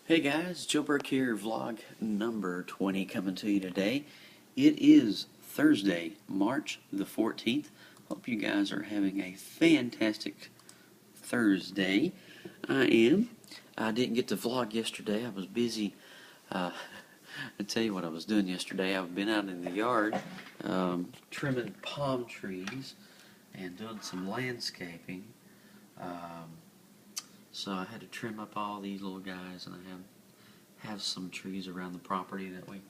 Hey guys, Joe Burke here, vlog number 20 coming to you today. It is Thursday, March the 14th. Hope you guys are having a fantastic Thursday. I am. I didn't get to vlog yesterday. I was busy. I'll tell you what I was doing yesterday. I've been out in the yard trimming palm trees and doing some landscaping. Um, so I had to trim up all these little guys, and I have some trees around the property that we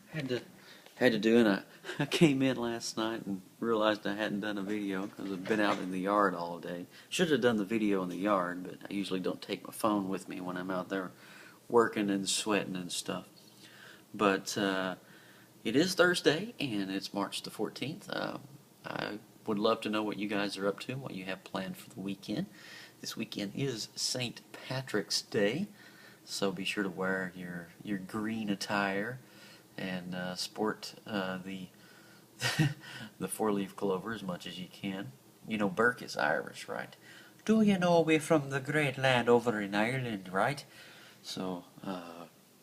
had to do. And I came in last night and realized I hadn't done a video because I've been out in the yard all day. Should have done the video in the yard, but I usually don't take my phone with me when I'm out there working and sweating and stuff. But it is Thursday, and it's March the 14th. I would love to know what you guys are up to, what you have planned for the weekend. This weekend is St. Patrick's Day, so be sure to wear your green attire and sport the the four-leaf clover as much as you can. You know Burke is Irish, right? Do you know we're from the great land over in Ireland, right? So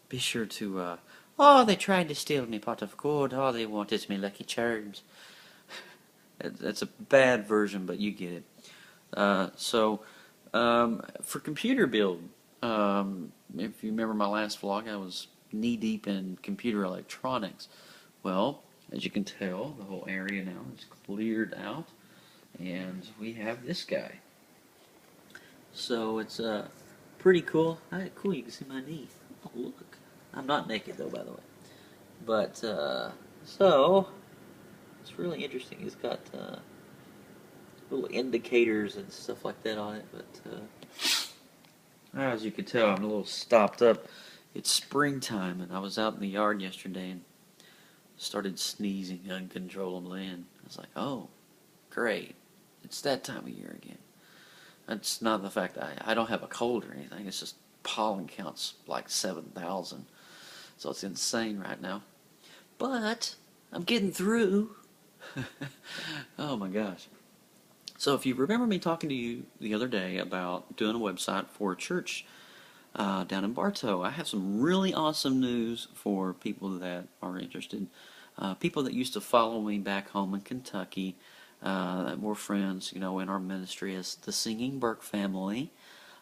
be sure to. Oh, they tried to steal me pot of gold. All they want is me Lucky Charms. That's a bad version, but you get it. For computer build, if you remember my last vlog, I was knee-deep in computer electronics. Well, as you can tell, the whole area now is cleared out, and we have this guy. So it's pretty cool. Cool, you can see my knee. Oh, look. I'm not naked, though, by the way. But, so, it's really interesting. He's got little indicators and stuff like that on it, but as you can tell, I'm a little stopped up. It's springtime, and I was out in the yard yesterday and started sneezing uncontrollably, and I was like, oh, great, it's that time of year again. It's not the fact that I don't have a cold or anything, it's just pollen counts like 7,000, so it's insane right now. But I'm getting through. Oh my gosh. So if you remember me talking to you the other day about doing a website for a church down in Bartow, I have some really awesome news for people that are interested. People that used to follow me back home in Kentucky, that were friends, in our ministry as the Singing Burke family.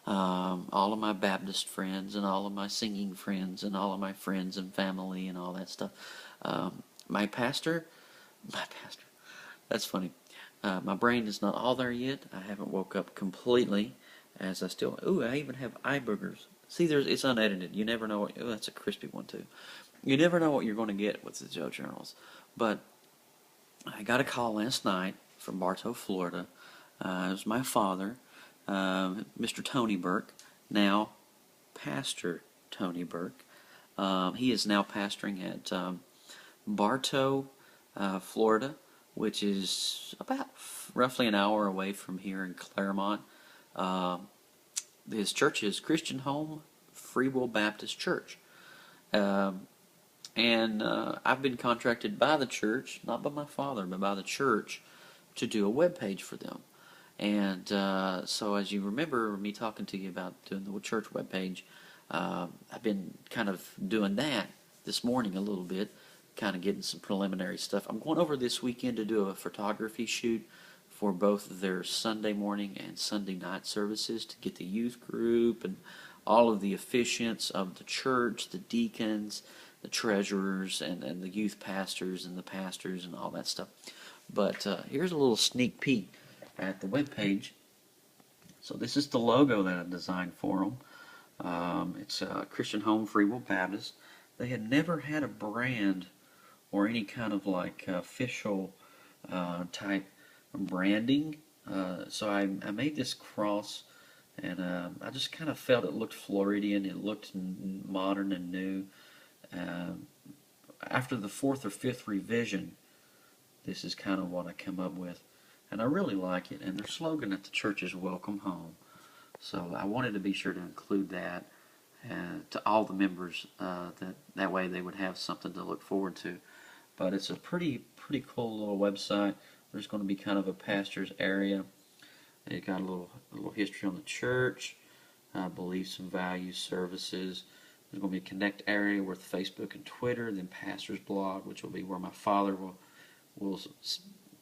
All of my Baptist friends and all of my singing friends and all of my friends and family and all that stuff. My pastor, that's funny. My brain is not all there yet. I haven't woke up completely, as I still. Ooh, I even have eye boogers. See, it's unedited. You never know what. Oh, that's a crispy one too. You never know what you're going to get with the Joe Journals. But I got a call last night from Bartow, Florida. It was my father, Mr. Tony Burke, now Pastor Tony Burke. He is now pastoring at Bartow, Florida, which is about roughly an hour away from here in Claremont. His church is Christian Home Free Will Baptist Church. And I've been contracted by the church, not by my father, but by the church, to do a web page for them. And so as you remember me talking to you about doing the church web page, I've been kind of doing that this morning a little bit, kind of getting some preliminary stuff. I'm going over this weekend to do a photography shoot for both their Sunday morning and Sunday night services to get the youth group and all of the officiants of the church, the deacons, the treasurers, and the youth pastors and the pastors and all that stuff. But here's a little sneak peek at the webpage. So this is the logo that I designed for them. It's Christian Home Free Will Baptist. They had never had a brand or any kind of like official type branding. So I made this cross, and I just kind of felt it looked Floridian, it looked modern and new. After the fourth or fifth revision, this is kind of what I come up with, and I really like it. And their slogan at the church is "Welcome Home," so I wanted to be sure to include that to all the members. That way they would have something to look forward to. But it's a pretty cool little website. There's going to be kind of a pastor's area. It got a little history on the church, beliefs and values, services, There's going to be a connect area with Facebook and Twitter, then pastor's blog, which will be where my father will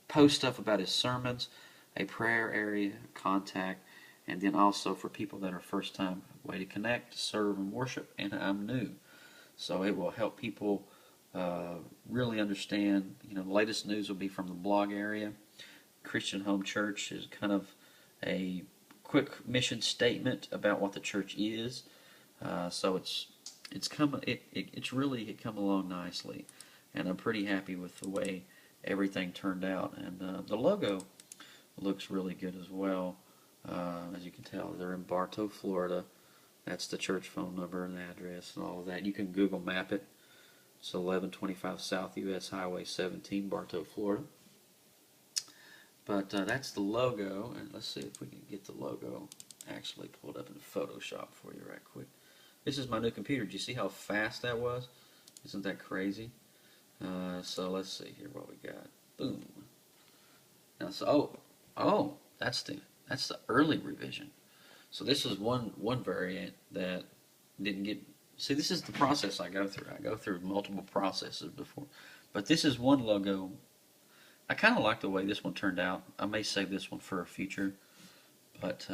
post stuff about his sermons, a prayer area, contact, and then also for people that are first time, way to connect, serve, and worship, and I'm new. So it will help people really understand. The latest news will be from the blog area. Christian Home Church is kind of a quick mission statement about what the church is. So it's come along nicely, and I'm pretty happy with the way everything turned out. And the logo looks really good as well. As you can tell, they're in Bartow, Florida. That's the church phone number and the address and all of that. You can Google map it. It's 1125 South US Highway 17, Bartow, Florida. But that's the logo, and let's see if we can get the logo actually pulled up in Photoshop for you right quick. This is my new computer. Do you see how fast that was? Isn't that crazy? So let's see here what we got. Boom. Now, so that's the early revision. So this is one variant that didn't get. See, this is the process I go through. I go through multiple processes before, but this is one logo. I kind of like the way this one turned out. I may save this one for a future, but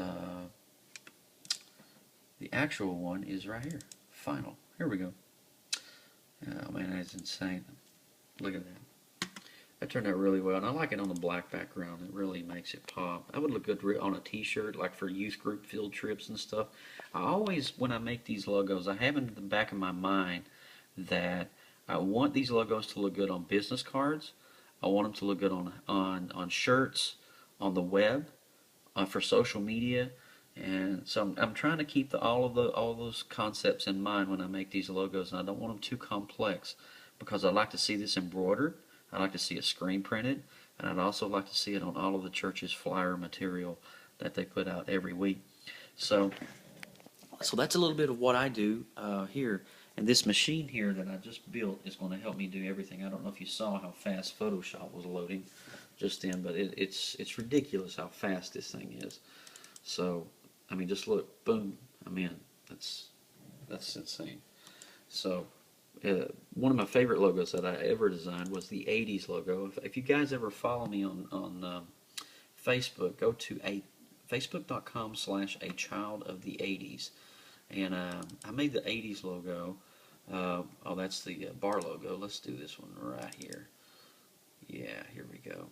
the actual one is right here. Final. Here we go. Oh man, that's insane. Look at that. That turned out really well, and I like it on the black background. It really makes it pop. That would look good on a t-shirt, like for youth group field trips and stuff. I always, when I make these logos, I have in the back of my mind that I want these logos to look good on business cards. I want them to look good on shirts, on the web, for social media, and so I'm trying to keep all those concepts in mind when I make these logos, and I don't want them too complex because I'd like to see this embroidered. I'd like to see it screen printed, and I'd also like to see it on all of the church's flyer material that they put out every week. So that's a little bit of what I do here. And this machine here that I just built is going to help me do everything. I don't know if you saw how fast Photoshop was loading just then, but it's ridiculous how fast this thing is. So, I mean, just look, boom. I mean, that's insane. So, one of my favorite logos that I ever designed was the 80s logo. If you guys ever follow me on Facebook, go to facebook.com/a child of the 80s. And I made the 80s logo. That's the bar logo. Let's do this one right here. Yeah, here we go.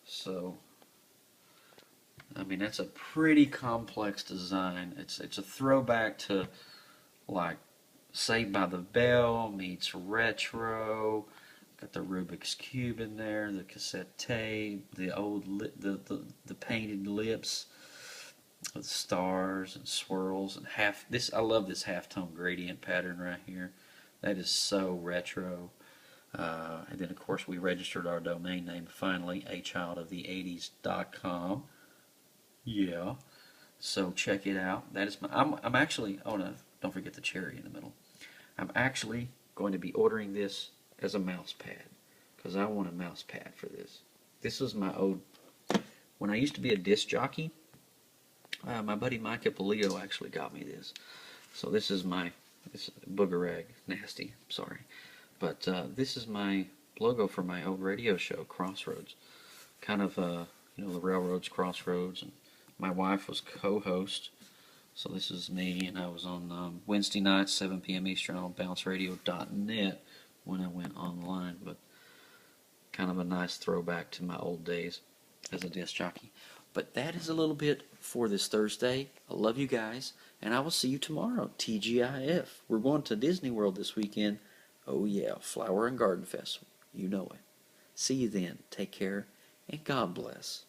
So, I mean, that's a pretty complex design. It's a throwback to, like, Saved by the Bell meets retro. Got the Rubik's Cube in there, the cassette tape, the old the painted lips with stars and swirls and I love this halftone gradient pattern right here. That is so retro. And then of course we registered our domain name finally, achildofthe80s.com. Yeah. So check it out. That is I'm actually, oh no, don't forget the cherry in the middle. I'm actually going to be ordering this as a mouse pad because I want a mouse pad for this. This was my old, when I used to be a disc jockey, my buddy Mike Ippolito actually got me this. So this is this booger rag, nasty, sorry. But this is my logo for my old radio show, Crossroads. Kind of, the Railroads, Crossroads, and my wife was co-host. So this is me, and I was on Wednesday nights, 7 p.m. Eastern on bounceradio.net when I went online. But kind of a nice throwback to my old days as a disc jockey. But that is a little bit for this Thursday. I love you guys, and I will see you tomorrow. TGIF. We're going to Disney World this weekend. Oh yeah, Flower and Garden Festival. You know it. See you then. Take care, and God bless.